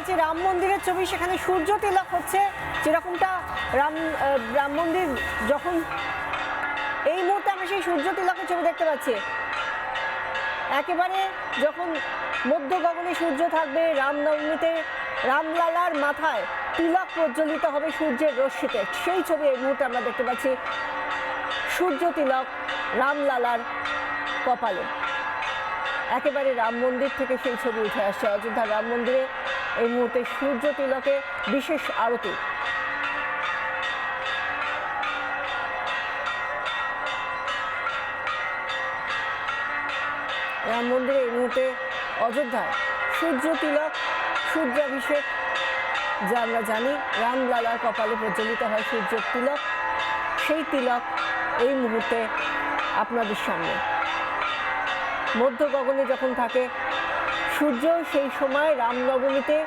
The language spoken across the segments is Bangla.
পাচ্ছি রাম মন্দিরের ছবি, সেখানে সূর্য তিলক হচ্ছে, যেরকমটা রাম মন্দির যখন এই মুহূর্তে আমরা সেই সূর্য তিলকের ছবি দেখতে পাচ্ছি। একেবারে যখন মধ্য গগনে সূর্য থাকবে, রামনবমীতে রামলালার মাথায় তিলক প্রজ্বলিত হবে সূর্যের রশ্মিতে, সেই ছবি এই মুহূর্তে আমরা দেখতে পাচ্ছি। সূর্য তিলক রামলালার কপালে, একেবারে রাম মন্দির থেকে সেই ছবি উঠে আসছে। অযোধ্যার রাম মন্দিরে এই মুহূর্তে সূর্য তিলকে বিশেষ আরতি। রাম মন্দিরে এই মুহূর্তে অযোধ্যায় সূর্য তিলক, সূর্যাভিষেক, যা আমরা জানি রামলালার কপালে প্রজ্বলিত হয় সূর্য তিলক, সেই তিলক এই মুহূর্তে আপনাদের সামনে। মধ্য গগনে যখন থাকে সূর্য, সেই সময় রামনবমীতে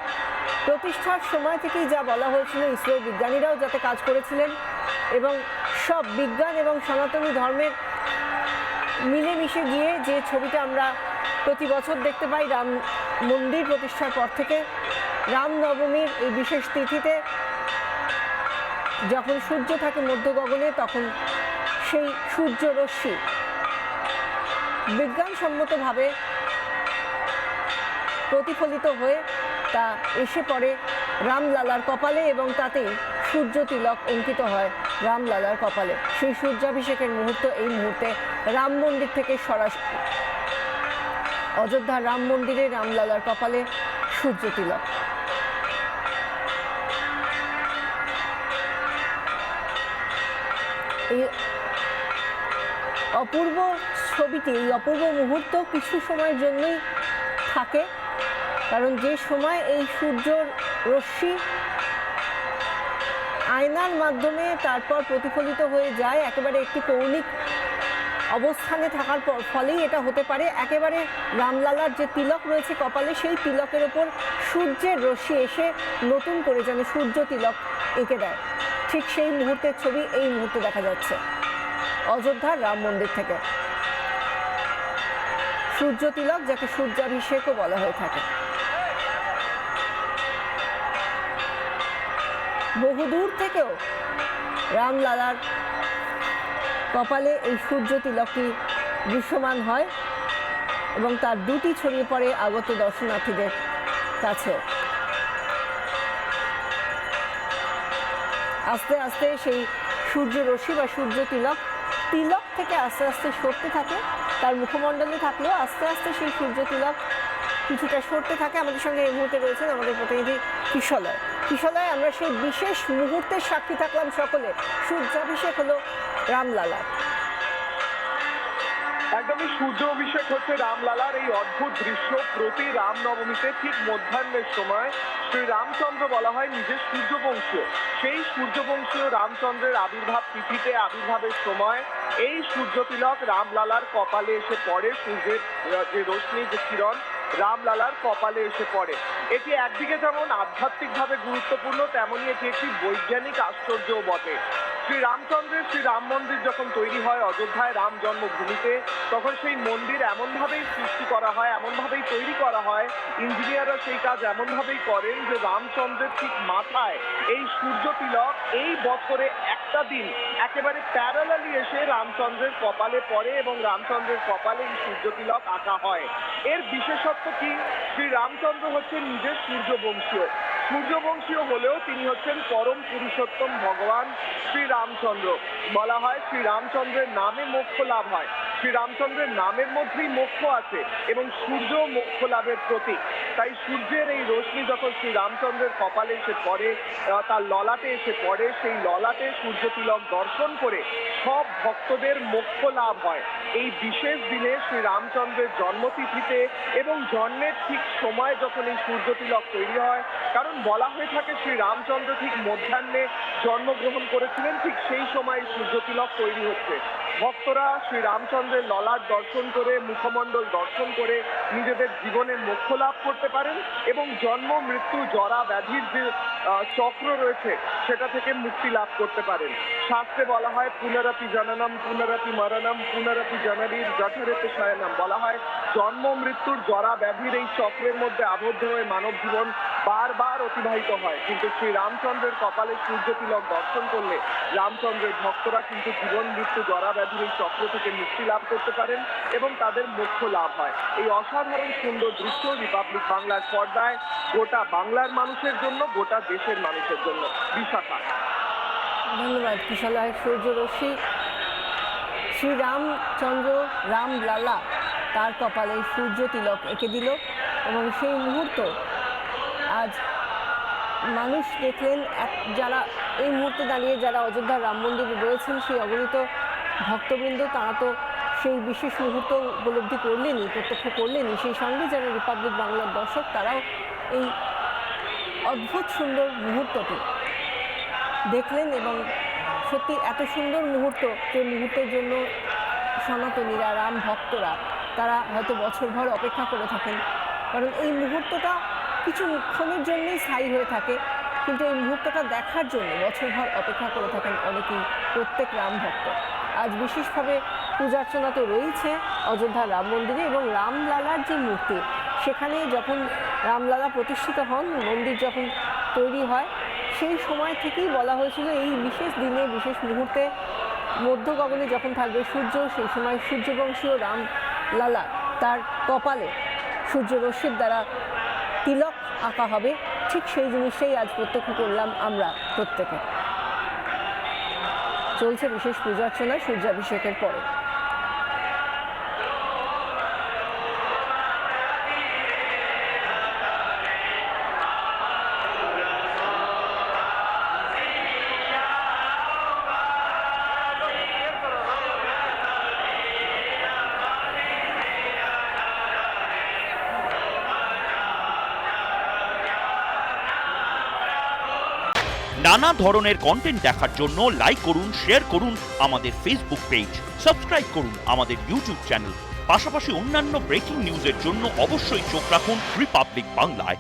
প্রতিষ্ঠার সময় থেকেই যা বলা হয়েছিল, ইসরোর বিজ্ঞানীরাও যাতে কাজ করেছিলেন এবং সব বিজ্ঞান এবং সনাতনী ধর্মের মিলেমিশে গিয়ে যে ছবিটা আমরা প্রতি বছর দেখতে পাই রাম মন্দির প্রতিষ্ঠার পর থেকে, রামনবমীর এই বিশেষ তিথিতে যখন সূর্য থাকে মধ্য গগনে, তখন সেই সূর্য রশ্মি বিজ্ঞানসম্মতভাবে প্রতিফলিত হয়ে তা এসে পড়ে রামলালার কপালে এবং তাতেই সূর্য তিলক অঙ্কিত হয় রামলালার কপালে। সেই সূর্যাভিষেকের মুহূর্ত এই মুহূর্তে রাম মন্দির থেকে সরাসরি অযোধ্যার রাম মন্দিরে রামলালার কপালে সূর্য তিলক। এই অপূর্ব ছবিটি, এই অপূর্ব মুহূর্ত কিছু সময়ের জন্যই থাকে, কারণ যে সময় এই সূর্য রশ্মি আয়নার মাধ্যমে তারপর প্রতিফলিত হয়ে যায়, একেবারে একটি কৌণিক অবস্থানে থাকার ফলেই এটা হতে পারে। একেবারে রামলালার যে তিলক রয়েছে কপালে, সেই তিলকের ওপর সূর্যের রশ্মি এসে নতুন করে যেন সূর্য তিলক এঁকে দেয়। ঠিক সেই মুহূর্তের ছবি এই মুহূর্তে দেখা যাচ্ছে অযোধ্যার রাম মন্দির থেকে। সূর্য তিলক, যাকে সূর্যাভিষেকও বলা হয়ে থাকে। বহুদূর থেকেও রামলালার কপালে এই সূর্য তিলকটি দৃশ্যমান হয় এবং তার দুটি ছড়িয়ে পড়ে আগত দর্শনার্থীদের কাছে। আস্তে আস্তে সেই সূর্য রশ্মি বা সূর্য তিলক থেকে আস্তে আস্তে সরতে থাকে, তার মুখমণ্ডলে থাকলেও আস্তে আস্তে সেই সূর্য তিলক কিছুটা সরতে থাকে। আমাদের সঙ্গে এই মুহূর্তে রয়েছেন আমাদের প্রতিনিধি কিশলয়। কিশলয়, আমরা সেই বিশেষ মুহূর্তের সাক্ষী থাকলাম সকলে, সূর্যাভিষেক হলো রামলালার। একদমই সূর্য অভিষেক হচ্ছে রামলালার। এই অদ্ভুত দৃশ্য প্রতি রামনবমীতে ঠিক মধ্যাহ্নের সময় শ্রী রামচন্দ্র বলা হয় নিজের সূর্যবংশীয়, সেই সূর্যবংশীয় রামচন্দ্রের আবির্ভাব তিথিতে, আবির্ভাবের সময় এই সূর্য তিলক রামলালার কপালে এসে পড়ে। সূর্যের যে রশ্মি, যে কিরণ রামলালার কপালে এসে পড়ে। এটি একদিকে যেমন আধ্যাত্মিকভাবে গুরুত্বপূর্ণ, তেমনি এটি একটি বৈজ্ঞানিক আশ্চর্যও বটে। শ্রী রামচন্দ্রের শ্রী রাম মন্দির যখন তৈরি হয় অযোধ্যায় রাম জন্মভূমিতে, তখন সেই মন্দির এমনভাবেই সৃষ্টি করা হয়, এমনভাবেই তৈরি করা হয়, ইঞ্জিনিয়াররা সেই কাজ এমনভাবেই করেন যে রামচন্দ্রের ঠিক মাথায় এই সূর্য তিলক এই বছরে একটা দিন একেবারে প্যারালালি এসে রামচন্দ্রের কপালে পড়ে এবং রামচন্দ্রের কপালে এই সূর্য তিলক আঁকা হয়। এর বিশেষত্ব কি? শ্রী রামচন্দ্র হচ্ছেন নিজের সূর্যবংশীয়। সূর্যবংশীয় হলেও তিনি হচ্ছেন পরম পুরুষোত্তম ভগবান শ্রী রামচন্দ্র। বলা হয় শ্রী রামচন্দ্রের নামে মোক্ষ লাভ হয়, শ্রী রামচন্দ্রের নামের মধ্যেই মোক্ষ আছে এবং সূর্য মোক্ষ লাভের প্রতীক। তাই সূর্যের এই রশ্মি যখন শ্রী রামচন্দ্রের কপালে এসে পড়ে, তার ললাটে এসে পড়ে, সেই ললাটে সূর্য তিলক দর্শন করে সব ভক্তদের মোক্ষ লাভ হয়। এই বিশেষ দিনে শ্রী রামচন্দ্রের জন্মতিথিতে এবং জন্মের ঠিক সময় যখন এই সূর্য তিলক তৈরি হয়, কারণ বলা হয়ে থাকে শ্রী রামচন্দ্র ঠিক মধ্যাহ্নে জন্মগ্রহণ করেছিলেন, ঠিক সেই সময় সূর্য তিলক তৈরি হচ্ছে। ভক্তরা শ্রী রামচন্দ্রের ললাট দর্শন করে, মুখমণ্ডল দর্শন করে নিজেদের জীবনে মোক্ষ লাভ করতে পারেন এবং জন্ম মৃত্যু জরা ব্যাধির যে চক্র রয়েছে সেটা থেকে মুক্তি লাভ করতে পারেন। শাস্ত্রে বলা হয় পুনরপি জননম পুনরপি মরণম পুনরপি জননীর জঠরেতে শয়নম। বলা হয় জন্ম মৃত্যুর জরা ব্যাধির এই চক্রের মধ্যে আবদ্ধ হয়ে মানব জীবন বারবার অতিবাহিত হয়, কিন্তু শ্রী রামচন্দ্রের কপালে সূর্য তিলক দর্শন করলে রামচন্দ্রের ভক্তরা কিন্তু জীবন মৃত্যু জরা ব্যাধির এই চক্র থেকে মুক্তি লাভ করতে পারেন এবং তাদের মোক্ষ লাভ হয়। এই অসাধারণ সুন্দর দৃশ্য রিপাবলিক বাংলার পর্দায় গোটা বাংলার মানুষের জন্য, গোটা দেশের মানুষের জন্য। বিশাখা। ধন্যবাদ কিশলয়। সূর্যরশ্মি শ্রীরামচন্দ্র রামলালা তার কপালে সূর্য তিলক এঁকে দিল এবং সেই মুহূর্ত আজ মানুষ দেখলেন। যারা এই মুহূর্তে দাঁড়িয়ে যারা অযোধ্যার রাম মন্দিরে রয়েছেন সেই অগণিত ভক্তবৃন্দ, তারা তো সেই বিশেষ মুহূর্ত উপলব্ধি করলেনই, প্রত্যক্ষ করলেনই। সেই সঙ্গে যারা রিপাবলিক বাংলার দর্শক তারাও এই অদ্ভুত সুন্দর মুহূর্তটি দেখলেন এবং সত্যি এত সুন্দর মুহূর্ত, যে মুহূর্তের জন্য সনাতনীরা, রাম ভক্তরা তারা হয়তো বছরভর অপেক্ষা করে থাকেন। কারণ এই মুহূর্তটা কিছু ক্ষণের জন্যই স্থায়ী হয়ে থাকে, কিন্তু এই মুহূর্তটা দেখার জন্য বছরভর অপেক্ষা করে থাকেন অনেকেই, প্রত্যেক রাম ভক্ত। আজ বিশেষভাবে পূজার্চনা তো রয়েছে অযোধ্যার রাম মন্দিরে এবং রামলালার যে মূর্তি, সেখানে যখন রামলালা প্রতিষ্ঠিত হন, মন্দির যখন তৈরি হয়, সেই সময় থেকেই বলা হয়েছিল এই বিশেষ দিনে, বিশেষ মুহূর্তে মধ্য গগনে যখন থাকবে সূর্য, সেই সময় সূর্যবংশীয় রামলালা তার কপালে সূর্যরশ্মির দ্বারা তিলক আঁকা হবে। ঠিক সেই জিনিসটাই আজ প্রত্যক্ষ করলাম আমরা প্রত্যেকে। চলছে বিশেষ পূজার্চনা সূর্যাভিষেকের পরে। নানা ধরনের কন্টেন্ট দেখার জন্য লাইক করুন, শেয়ার করুন আমাদের ফেসবুক পেজ, সাবস্ক্রাইব করুন আমাদের ইউটিউব চ্যানেল। পাশাপাশি অন্যান্য ব্রেকিং নিউজের জন্য অবশ্যই চোখ রাখুন রিপাবলিক বাংলায়।